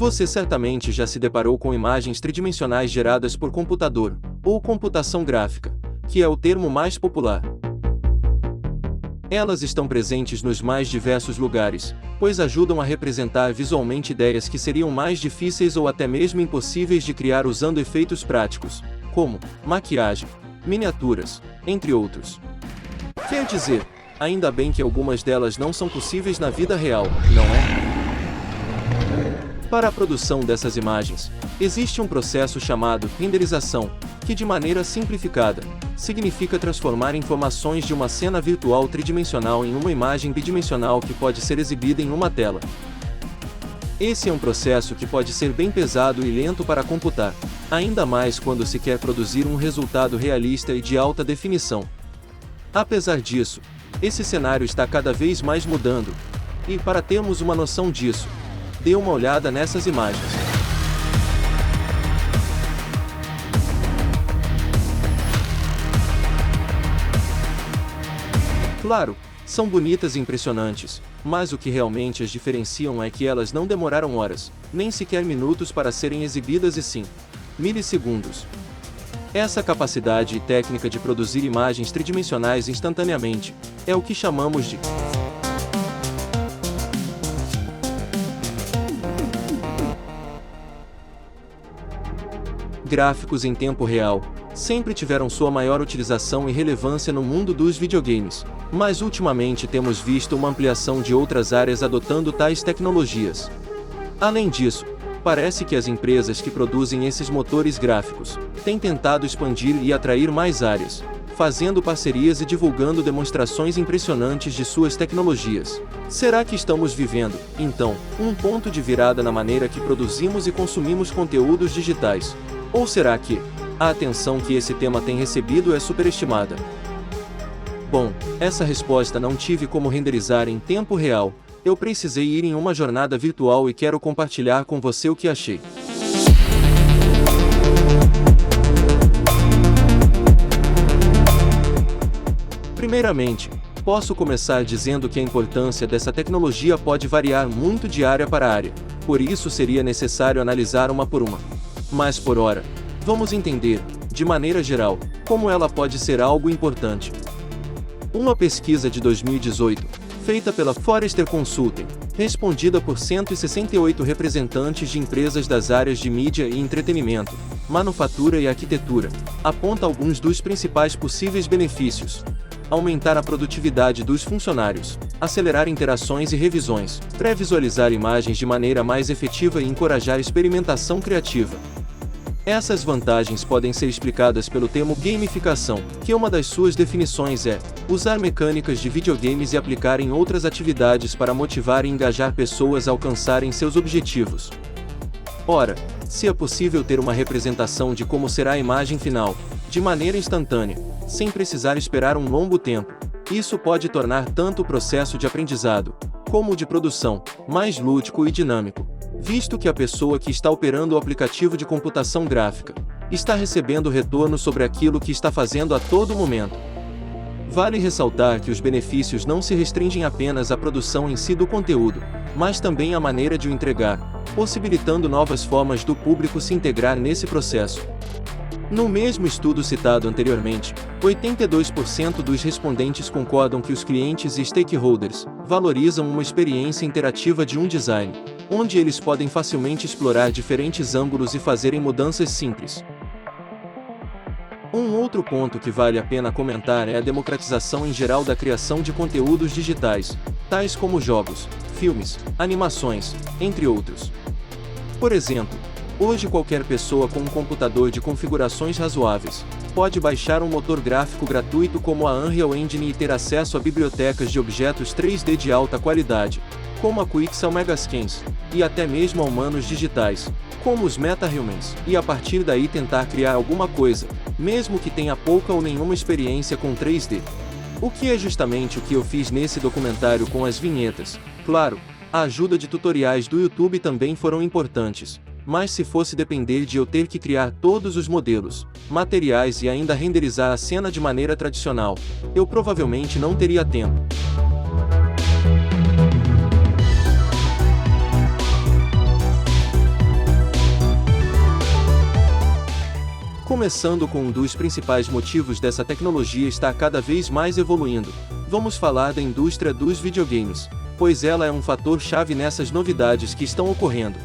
Você certamente já se deparou com imagens tridimensionais geradas por computador, ou computação gráfica, que é o termo mais popular. Elas estão presentes nos mais diversos lugares, pois ajudam a representar visualmente ideias que seriam mais difíceis ou até mesmo impossíveis de criar usando efeitos práticos, como maquiagem, miniaturas, entre outros. Quer dizer, ainda bem que algumas delas não são possíveis na vida real, não é? Para a produção dessas imagens, existe um processo chamado renderização, que de maneira simplificada, significa transformar informações de uma cena virtual tridimensional em uma imagem bidimensional que pode ser exibida em uma tela. Esse é um processo que pode ser bem pesado e lento para computar, ainda mais quando se quer produzir um resultado realista e de alta definição. Apesar disso, esse cenário está cada vez mais mudando, e para termos uma noção disso, dê uma olhada nessas imagens. Claro, são bonitas e impressionantes, mas o que realmente as diferenciam é que elas não demoraram horas, nem sequer minutos para serem exibidas e sim, milissegundos. Essa capacidade e técnica de produzir imagens tridimensionais instantaneamente é o que chamamos de gráficos em tempo real. Sempre tiveram sua maior utilização e relevância no mundo dos videogames, mas ultimamente temos visto uma ampliação de outras áreas adotando tais tecnologias. Além disso, parece que as empresas que produzem esses motores gráficos têm tentado expandir e atrair mais áreas, fazendo parcerias e divulgando demonstrações impressionantes de suas tecnologias. Será que estamos vivendo, então, um ponto de virada na maneira que produzimos e consumimos conteúdos digitais? Ou será que a atenção que esse tema tem recebido é superestimada? Bom, essa resposta não tive como renderizar em tempo real. Eu precisei ir em uma jornada virtual e quero compartilhar com você o que achei. Primeiramente, posso começar dizendo que a importância dessa tecnologia pode variar muito de área para área, por isso seria necessário analisar uma por uma. Mas por ora, vamos entender, de maneira geral, como ela pode ser algo importante. Uma pesquisa de 2018, feita pela Forrester Consulting, respondida por 168 representantes de empresas das áreas de mídia e entretenimento, manufatura e arquitetura, aponta alguns dos principais possíveis benefícios: aumentar a produtividade dos funcionários, acelerar interações e revisões, pré-visualizar imagens de maneira mais efetiva e encorajar experimentação criativa. Essas vantagens podem ser explicadas pelo termo gamificação, que uma das suas definições é usar mecânicas de videogames e aplicar em outras atividades para motivar e engajar pessoas a alcançarem seus objetivos. Ora, se é possível ter uma representação de como será a imagem final, de maneira instantânea, sem precisar esperar um longo tempo, isso pode tornar tanto o processo de aprendizado, como o de produção, mais lúdico e dinâmico, visto que a pessoa que está operando o aplicativo de computação gráfica está recebendo retorno sobre aquilo que está fazendo a todo momento. Vale ressaltar que os benefícios não se restringem apenas à produção em si do conteúdo, mas também à maneira de o entregar, possibilitando novas formas do público se integrar nesse processo. No mesmo estudo citado anteriormente, 82% dos respondentes concordam que os clientes e stakeholders valorizam uma experiência interativa de um design, onde eles podem facilmente explorar diferentes ângulos e fazerem mudanças simples. Um outro ponto que vale a pena comentar é a democratização em geral da criação de conteúdos digitais, tais como jogos, filmes, animações, entre outros. Por exemplo, hoje qualquer pessoa com um computador de configurações razoáveis pode baixar um motor gráfico gratuito como a Unreal Engine e ter acesso a bibliotecas de objetos 3D de alta qualidade, como a Quixel Megascans, e até mesmo a humanos digitais, como os MetaHumans, e a partir daí tentar criar alguma coisa, mesmo que tenha pouca ou nenhuma experiência com 3D. O que é justamente o que eu fiz nesse documentário com as vinhetas. Claro, a ajuda de tutoriais do YouTube também foram importantes, mas se fosse depender de eu ter que criar todos os modelos, materiais e ainda renderizar a cena de maneira tradicional, eu provavelmente não teria tempo. Começando com um dos principais motivos dessa tecnologia estar cada vez mais evoluindo, vamos falar da indústria dos videogames, pois ela é um fator-chave nessas novidades que estão ocorrendo.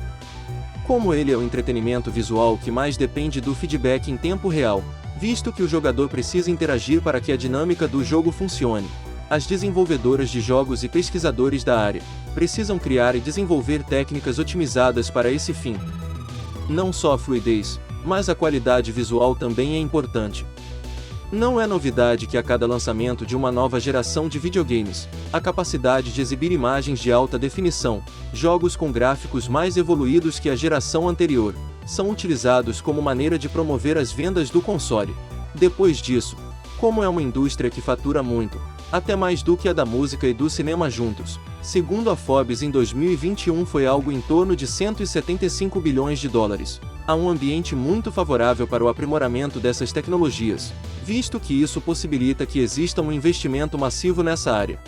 Como ele é o entretenimento visual que mais depende do feedback em tempo real, visto que o jogador precisa interagir para que a dinâmica do jogo funcione, as desenvolvedoras de jogos e pesquisadores da área precisam criar e desenvolver técnicas otimizadas para esse fim. Não só a fluidez, mas a qualidade visual também é importante. Não é novidade que a cada lançamento de uma nova geração de videogames, a capacidade de exibir imagens de alta definição, jogos com gráficos mais evoluídos que a geração anterior, são utilizados como maneira de promover as vendas do console. Depois disso, como é uma indústria que fatura muito, até mais do que a da música e do cinema juntos, segundo a Forbes em 2021 foi algo em torno de 175 bilhões de dólares. Há um ambiente muito favorável para o aprimoramento dessas tecnologias, visto que isso possibilita que exista um investimento massivo nessa área.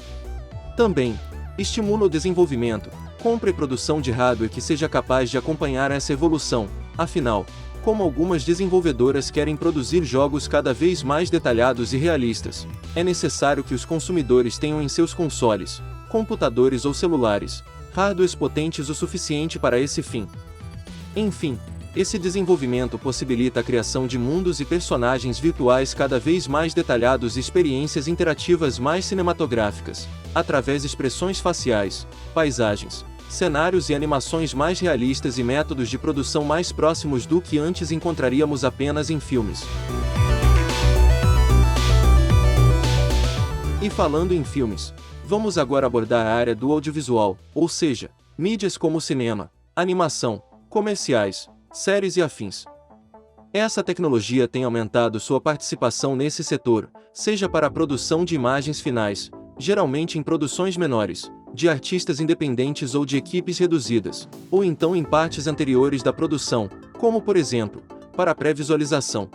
Também, estimula o desenvolvimento, compra e produção de hardware que seja capaz de acompanhar essa evolução. Afinal, como algumas desenvolvedoras querem produzir jogos cada vez mais detalhados e realistas, é necessário que os consumidores tenham em seus consoles, computadores ou celulares, hardwares potentes o suficiente para esse fim. Enfim, esse desenvolvimento possibilita a criação de mundos e personagens virtuais cada vez mais detalhados e experiências interativas mais cinematográficas, através de expressões faciais, paisagens, cenários e animações mais realistas e métodos de produção mais próximos do que antes encontraríamos apenas em filmes. E falando em filmes, vamos agora abordar a área do audiovisual, ou seja, mídias como cinema, animação, comerciais, séries e afins. Essa tecnologia tem aumentado sua participação nesse setor, seja para a produção de imagens finais, geralmente em produções menores, de artistas independentes ou de equipes reduzidas, ou então em partes anteriores da produção, como por exemplo, para a pré-visualização.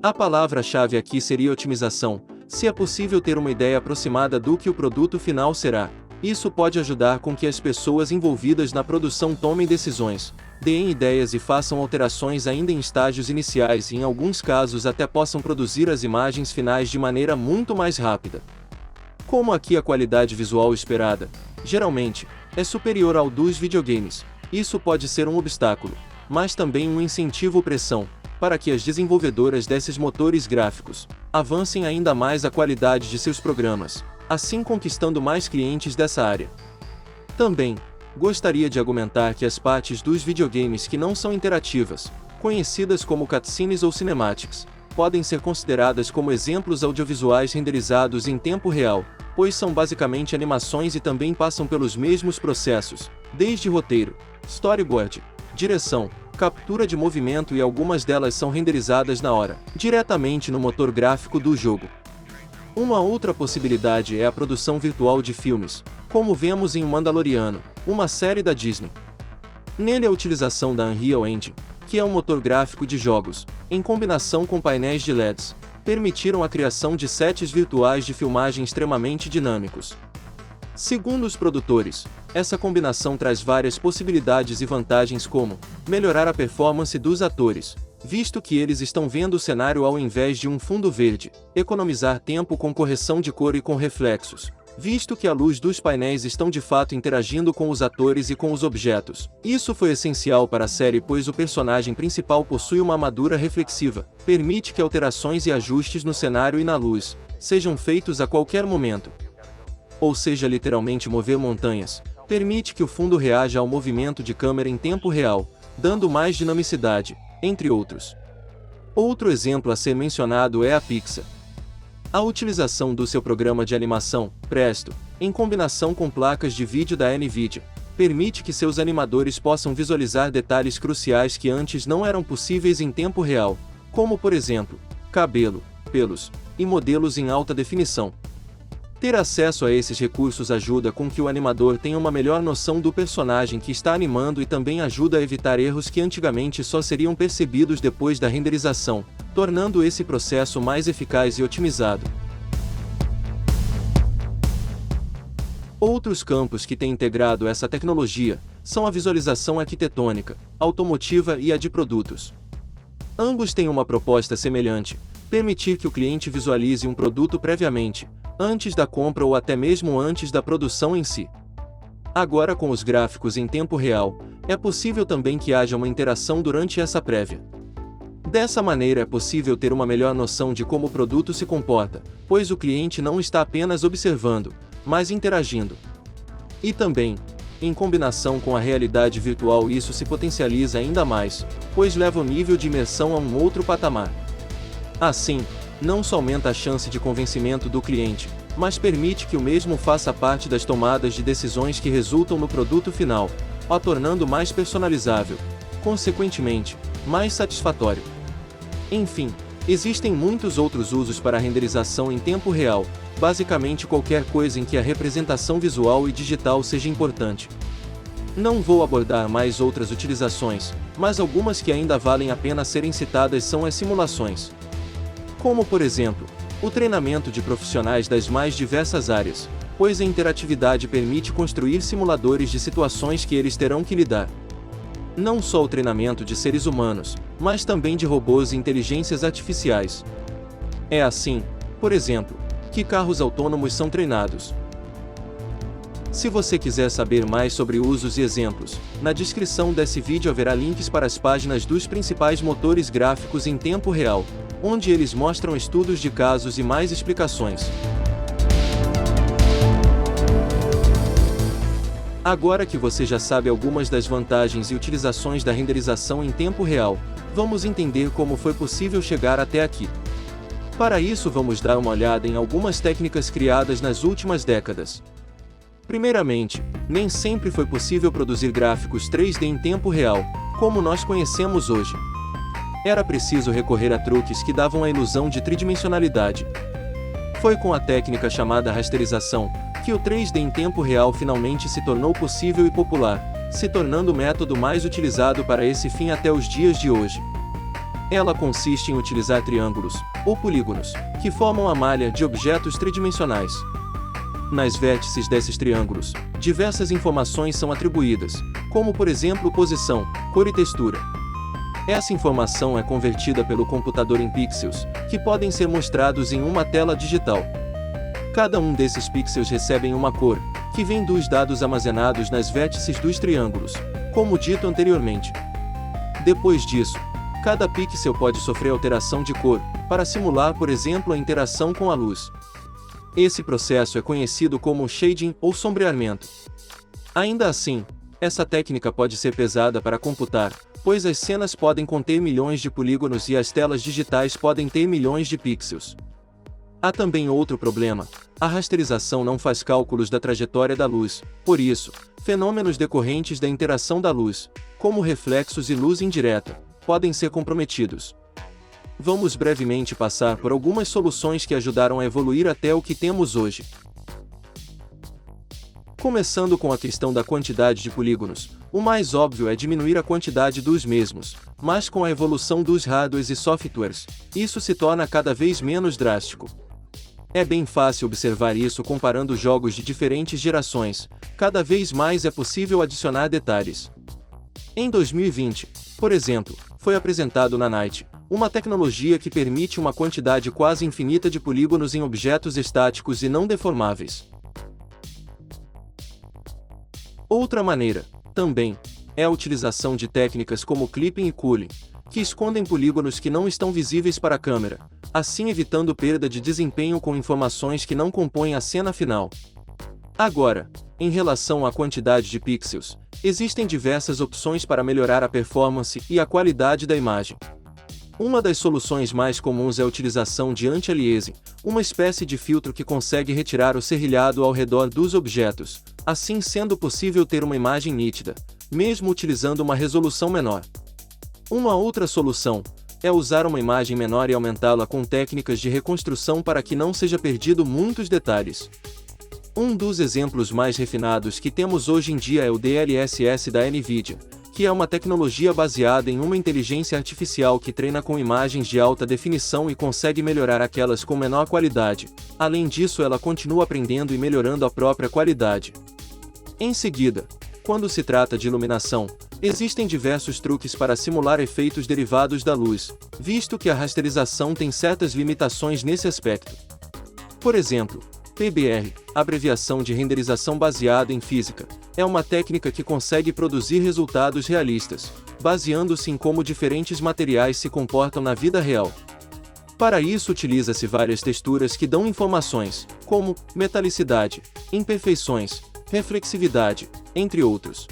A palavra-chave aqui seria otimização, se é possível ter uma ideia aproximada do que o produto final será. Isso pode ajudar com que as pessoas envolvidas na produção tomem decisões, deem ideias e façam alterações ainda em estágios iniciais e em alguns casos até possam produzir as imagens finais de maneira muito mais rápida. Como aqui a qualidade visual esperada, geralmente, é superior ao dos videogames, isso pode ser um obstáculo, mas também um incentivo ou pressão, para que as desenvolvedoras desses motores gráficos avancem ainda mais a qualidade de seus programas, assim conquistando mais clientes dessa área. Também, gostaria de argumentar que as partes dos videogames que não são interativas, conhecidas como cutscenes ou cinematics, podem ser consideradas como exemplos audiovisuais renderizados em tempo real, pois são basicamente animações e também passam pelos mesmos processos, desde roteiro, storyboard, direção, captura de movimento e algumas delas são renderizadas na hora, diretamente no motor gráfico do jogo. Uma outra possibilidade é a produção virtual de filmes, como vemos em O Mandaloriano, uma série da Disney. Nele a utilização da Unreal Engine, que é um motor gráfico de jogos, em combinação com painéis de LEDs, permitiram a criação de sets virtuais de filmagem extremamente dinâmicos. Segundo os produtores, essa combinação traz várias possibilidades e vantagens como melhorar a performance dos atores, visto que eles estão vendo o cenário ao invés de um fundo verde, economizar tempo com correção de cor e com reflexos, visto que a luz dos painéis estão de fato interagindo com os atores e com os objetos. Isso foi essencial para a série pois o personagem principal possui uma armadura reflexiva, permite que alterações e ajustes no cenário e na luz sejam feitos a qualquer momento. Ou seja, literalmente mover montanhas, permite que o fundo reaja ao movimento de câmera em tempo real, dando mais dinamicidade, entre outros. Outro exemplo a ser mencionado é a Pixar. A utilização do seu programa de animação, Presto, em combinação com placas de vídeo da NVIDIA, permite que seus animadores possam visualizar detalhes cruciais que antes não eram possíveis em tempo real, como por exemplo, cabelo, pelos e modelos em alta definição. Ter acesso a esses recursos ajuda com que o animador tenha uma melhor noção do personagem que está animando e também ajuda a evitar erros que antigamente só seriam percebidos depois da renderização, tornando esse processo mais eficaz e otimizado. Outros campos que têm integrado essa tecnologia são a visualização arquitetônica, automotiva e a de produtos. Ambos têm uma proposta semelhante: permitir que o cliente visualize um produto previamente, antes da compra ou até mesmo antes da produção em si. Agora, com os gráficos em tempo real, é possível também que haja uma interação durante essa prévia. Dessa maneira é possível ter uma melhor noção de como o produto se comporta, pois o cliente não está apenas observando, mas interagindo. E também, em combinação com a realidade virtual, isso se potencializa ainda mais, pois leva o nível de imersão a um outro patamar. Assim, não só aumenta a chance de convencimento do cliente, mas permite que o mesmo faça parte das tomadas de decisões que resultam no produto final, o tornando mais personalizável, consequentemente, mais satisfatório. Enfim, existem muitos outros usos para a renderização em tempo real, basicamente qualquer coisa em que a representação visual e digital seja importante. Não vou abordar mais outras utilizações, mas algumas que ainda valem a pena serem citadas são as simulações. Como, por exemplo, o treinamento de profissionais das mais diversas áreas, pois a interatividade permite construir simuladores de situações que eles terão que lidar. Não só o treinamento de seres humanos, mas também de robôs e inteligências artificiais. É assim, por exemplo, que carros autônomos são treinados. Se você quiser saber mais sobre usos e exemplos, na descrição desse vídeo haverá links para as páginas dos principais motores gráficos em tempo real, onde eles mostram estudos de casos e mais explicações. Agora que você já sabe algumas das vantagens e utilizações da renderização em tempo real, vamos entender como foi possível chegar até aqui. Para isso, vamos dar uma olhada em algumas técnicas criadas nas últimas décadas. Primeiramente, nem sempre foi possível produzir gráficos 3D em tempo real, como nós conhecemos hoje. Era preciso recorrer a truques que davam a ilusão de tridimensionalidade. Foi com a técnica chamada rasterização que o 3D em tempo real finalmente se tornou possível e popular, se tornando o método mais utilizado para esse fim até os dias de hoje. Ela consiste em utilizar triângulos, ou polígonos, que formam a malha de objetos tridimensionais. Nas vértices desses triângulos, diversas informações são atribuídas, como por exemplo posição, cor e textura. Essa informação é convertida pelo computador em pixels, que podem ser mostrados em uma tela digital. Cada um desses pixels recebe uma cor, que vem dos dados armazenados nas vértices dos triângulos, como dito anteriormente. Depois disso, cada pixel pode sofrer alteração de cor, para simular, por exemplo, a interação com a luz. Esse processo é conhecido como shading ou sombreamento. Ainda assim, essa técnica pode ser pesada para computar, pois as cenas podem conter milhões de polígonos e as telas digitais podem ter milhões de pixels. Há também outro problema: a rasterização não faz cálculos da trajetória da luz, por isso, fenômenos decorrentes da interação da luz, como reflexos e luz indireta, podem ser comprometidos. Vamos brevemente passar por algumas soluções que ajudaram a evoluir até o que temos hoje. Começando com a questão da quantidade de polígonos, o mais óbvio é diminuir a quantidade dos mesmos, mas com a evolução dos hardwares e softwares, isso se torna cada vez menos drástico. É bem fácil observar isso comparando jogos de diferentes gerações, cada vez mais é possível adicionar detalhes. Em 2020, por exemplo, foi apresentado na Night uma tecnologia que permite uma quantidade quase infinita de polígonos em objetos estáticos e não deformáveis. Outra maneira, também, é a utilização de técnicas como clipping e culling, que escondem polígonos que não estão visíveis para a câmera, assim evitando perda de desempenho com informações que não compõem a cena final. Agora, em relação à quantidade de pixels, existem diversas opções para melhorar a performance e a qualidade da imagem. Uma das soluções mais comuns é a utilização de anti-aliasing, uma espécie de filtro que consegue retirar o serrilhado ao redor dos objetos, assim sendo possível ter uma imagem nítida, mesmo utilizando uma resolução menor. Uma outra solução é usar uma imagem menor e aumentá-la com técnicas de reconstrução para que não seja perdido muitos detalhes. Um dos exemplos mais refinados que temos hoje em dia é o DLSS da NVIDIA, que é uma tecnologia baseada em uma inteligência artificial que treina com imagens de alta definição e consegue melhorar aquelas com menor qualidade. Além disso, ela continua aprendendo e melhorando a própria qualidade. Em seguida, Quando se trata de iluminação, existem diversos truques para simular efeitos derivados da luz, visto que a rasterização tem certas limitações nesse aspecto. Por exemplo, PBR, abreviação de renderização baseada em física, é uma técnica que consegue produzir resultados realistas, baseando-se em como diferentes materiais se comportam na vida real. Para isso utiliza-se várias texturas que dão informações, como metalicidade, imperfeições, reflexividade, entre outros.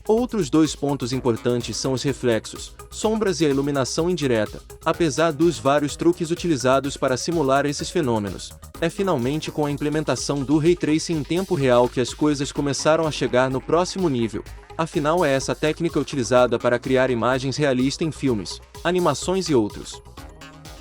Outros dois pontos importantes são os reflexos, sombras e a iluminação indireta. Apesar dos vários truques utilizados para simular esses fenômenos, é finalmente com a implementação do Ray Tracing em tempo real que as coisas começaram a chegar no próximo nível. Afinal, é essa técnica utilizada para criar imagens realistas em filmes, animações e outros.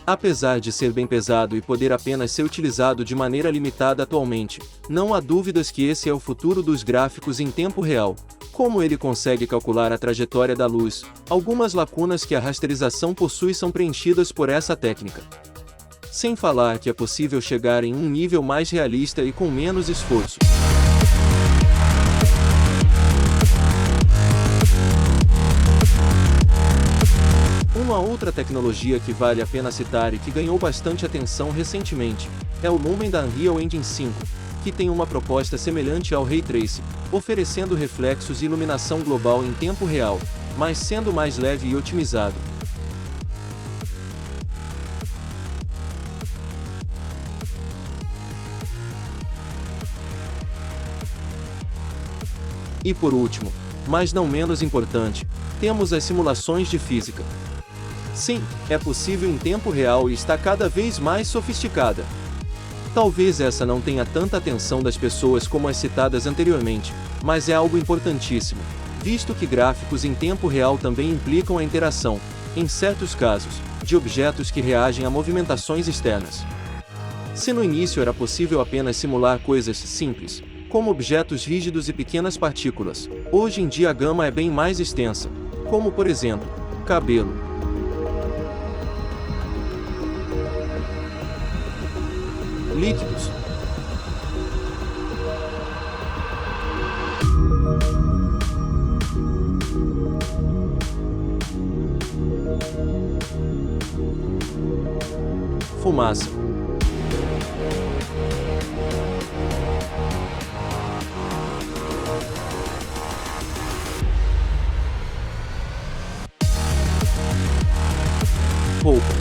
Apesar de ser bem pesado e poder apenas ser utilizado de maneira limitada atualmente, não há dúvidas que esse é o futuro dos gráficos em tempo real. Como ele consegue calcular a trajetória da luz, algumas lacunas que a rasterização possui são preenchidas por essa técnica. Sem falar que é possível chegar em um nível mais realista e com menos esforço. Uma outra tecnologia que vale a pena citar e que ganhou bastante atenção recentemente, é o Lumen da Unreal Engine 5, que tem uma proposta semelhante ao Ray Tracing, oferecendo reflexos e iluminação global em tempo real, mas sendo mais leve e otimizado. E por último, mas não menos importante, temos as simulações de física. Sim, é possível em tempo real e está cada vez mais sofisticada. Talvez essa não tenha tanta atenção das pessoas como as citadas anteriormente, mas é algo importantíssimo, visto que gráficos em tempo real também implicam a interação, em certos casos, de objetos que reagem a movimentações externas. Se no início era possível apenas simular coisas simples, como objetos rígidos e pequenas partículas, hoje em dia a gama é bem mais extensa, como por exemplo, cabelo. Líquidos. Fumaça. Roupa.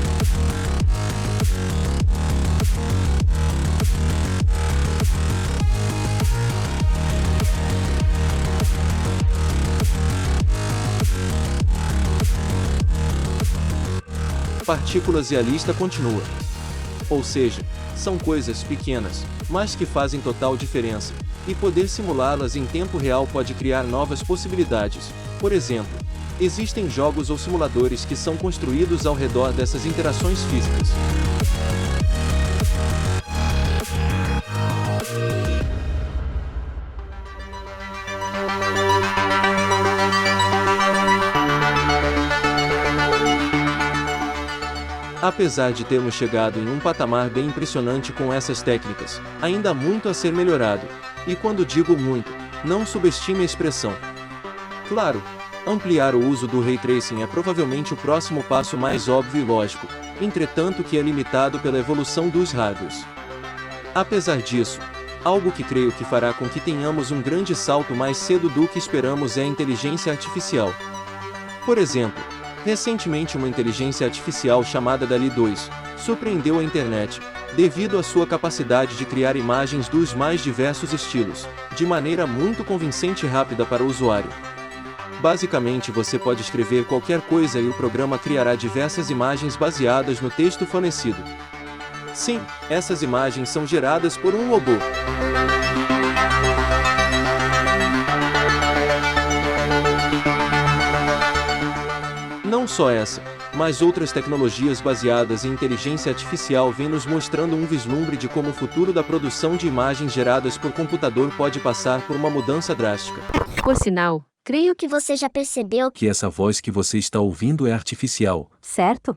Partículas e a lista continua. Ou seja, são coisas pequenas, mas que fazem total diferença, e poder simulá-las em tempo real pode criar novas possibilidades. Por exemplo, existem jogos ou simuladores que são construídos ao redor dessas interações físicas. Apesar de termos chegado em um patamar bem impressionante com essas técnicas, ainda há muito a ser melhorado. E quando digo muito, não subestime a expressão. Claro, ampliar o uso do Ray Tracing é provavelmente o próximo passo mais óbvio e lógico, entretanto que é limitado pela evolução dos hardwares. Apesar disso, algo que creio que fará com que tenhamos um grande salto mais cedo do que esperamos é a inteligência artificial. Por exemplo, recentemente uma inteligência artificial chamada DALL-E 2 surpreendeu a internet, devido à sua capacidade de criar imagens dos mais diversos estilos, de maneira muito convincente e rápida para o usuário. Basicamente você pode escrever qualquer coisa e o programa criará diversas imagens baseadas no texto fornecido. Sim, essas imagens são geradas por um robô. Não só essa, mas outras tecnologias baseadas em inteligência artificial vêm nos mostrando um vislumbre de como o futuro da produção de imagens geradas por computador pode passar por uma mudança drástica. Por sinal, creio que você já percebeu que essa voz que você está ouvindo é artificial. certo?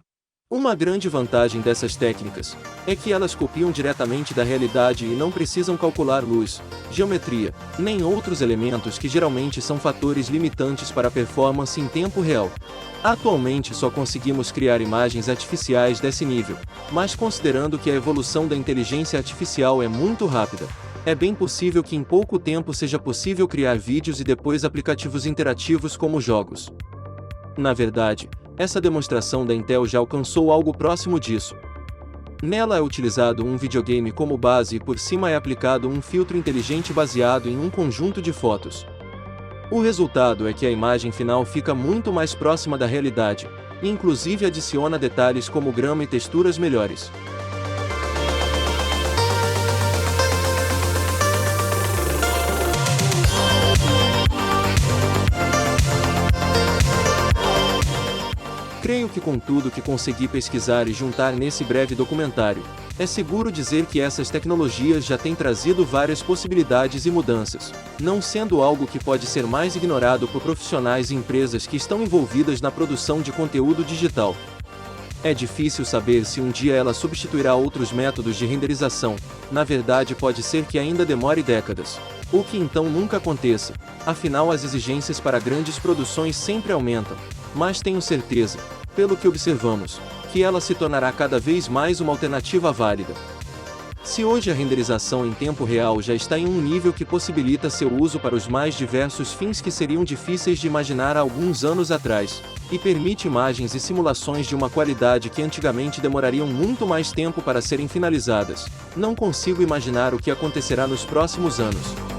Uma grande vantagem dessas técnicas é que elas copiam diretamente da realidade e não precisam calcular luz, geometria, nem outros elementos que geralmente são fatores limitantes para a performance em tempo real. Atualmente só conseguimos criar imagens artificiais desse nível, mas considerando que a evolução da inteligência artificial é muito rápida, é bem possível que em pouco tempo seja possível criar vídeos e depois aplicativos interativos como jogos. Na verdade, essa demonstração da Intel já alcançou algo próximo disso. Nela é utilizado um videogame como base e por cima é aplicado um filtro inteligente baseado em um conjunto de fotos. O resultado é que a imagem final fica muito mais próxima da realidade, e inclusive adiciona detalhes como grama e texturas melhores. Creio que com tudo que consegui pesquisar e juntar nesse breve documentário, é seguro dizer que essas tecnologias já têm trazido várias possibilidades e mudanças, não sendo algo que pode ser mais ignorado por profissionais e empresas que estão envolvidas na produção de conteúdo digital. É difícil saber se um dia ela substituirá outros métodos de renderização, na verdade pode ser que ainda demore décadas, ou que então nunca aconteça, afinal as exigências para grandes produções sempre aumentam, mas tenho certeza, pelo que observamos, que ela se tornará cada vez mais uma alternativa válida. Se hoje a renderização em tempo real já está em um nível que possibilita seu uso para os mais diversos fins que seriam difíceis de imaginar há alguns anos atrás, e permite imagens e simulações de uma qualidade que antigamente demorariam muito mais tempo para serem finalizadas, não consigo imaginar o que acontecerá nos próximos anos.